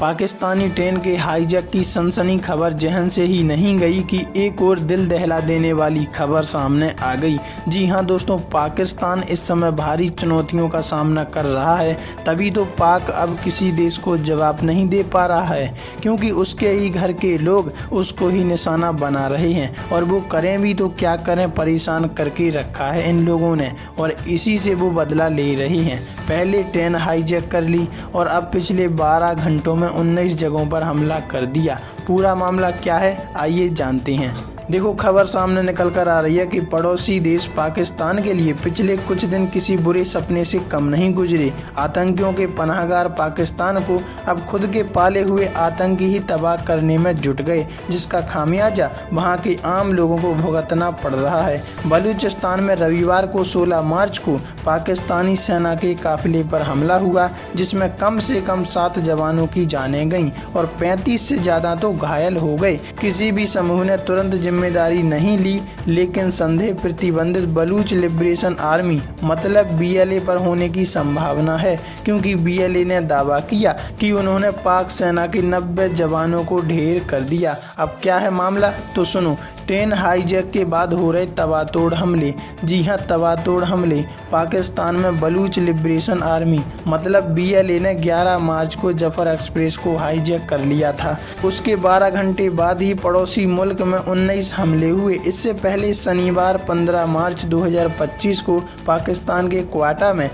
Pakistani train के hijack की सनसनी खबर जहन से ही नहीं गई कि एक और दिल दहला देने वाली खबर सामने आ गई। जी हां दोस्तों, पाकिस्तान इस समय भारी चुनौतियों का सामना कर रहा है। तभी तो पाक अब किसी देश को जवाब नहीं दे पा रहा है, क्योंकि उसके ही घर के लोग उसको ही निशाना बना रहे हैं। और वो करें भी तो क्या करें, परेशान करके रखा है इन लोगों ने, और इसी से वो बदला ले रही हैं। पहले ट्रेन हाईजैक कर ली और अब पिछले 12 घंटों में 19 जगहों पर हमला कर दिया। पूरा मामला क्या है, आइए जानते हैं। देखो, खबर सामने निकल कर आ रही है कि पड़ोसी देश पाकिस्तान के लिए पिछले कुछ दिन किसी बुरे सपने से कम नहीं गुजरे। आतंकियों के पनाहगार पाकिस्तान को अब खुद के पाले हुए आतंकी ही तबाह करने में जुट गए, जिसका खामियाजा वहां के आम लोगों को भुगतना पड़ रहा है। बलूचिस्तान में रविवार को 16 मार्च को पाकिस्तानी सेना के काफिले पर हमला हुआ, जिसमें कम से कम 7 जवानों की जानें गईं और 35 से ज़्यादा तो घायल हो गए। किसी भी समूह ने तुरंत जिम्मेदारी नहीं ली, लेकिन संदेह प्रतिबंधित बलूच लिबरेशन आर्मी मतलब BLA पर होने की संभावना है, क्योंकि BLA ने दावा किया कि उन्होंने पाक सेना के 90 जवानों को ढेर कर दिया। अब क्या है मामला, तो सुनो। ट्रेन हाईजैक के बाद हो रहे तबातोड़ हमले। जी हां, तबातोड़ हमले। पाकिस्तान में बलूच लिबरेशन आर्मी मतलब BLA ने 11 मार्च को जफर एक्सप्रेस को हाईजैक कर लिया था। उसके 12 घंटे बाद ही पड़ोसी मुल्क में 19 हमले हुए। इससे पहले शनिवार 15 मार्च 2025 को पाकिस्तान के क्वेटा में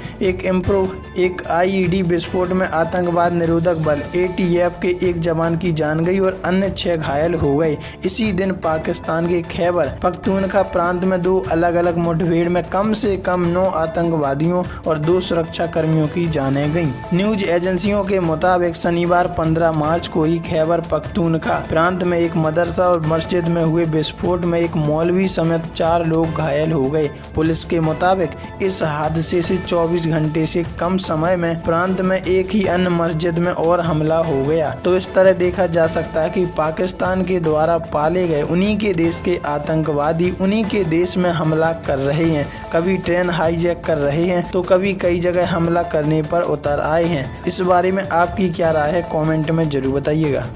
एक IED विस्फोट में आतंकवाद निरोधक बल ATF के एक जवान की जान गई और अन्य 6 घायल हो गए। इसी दिन पाकिस्तान के खैबर पख्तूनख्वा प्रांत में 2 अलग अलग मुठभेड़ में कम से कम 9 आतंकवादियों और 2 सुरक्षा कर्मियों की जानें गईं। न्यूज एजेंसियों के मुताबिक शनिवार 15 मार्च को ही खैबर पख्तूनख्वा प्रांत में एक मदरसा और मस्जिद में हुए विस्फोट में एक मौलवी समेत 4 लोग घायल हो गए। पुलिस के मुताबिक इस हादसे से 24 घंटे से कम समय में प्रांत में एक ही अन्य मस्जिद में और हमला हो गया। तो इस तरह देखा जा सकता है कि पाकिस्तान के द्वारा पाले गए उन्हीं के देश के आतंकवादी उन्हीं के देश में हमला कर रहे हैं। कभी ट्रेन हाईजैक कर रहे हैं तो कभी कई जगह हमला करने पर उतर आए हैं। इस बारे में आपकी क्या राय है, कमेंट में जरूर बताइएगा।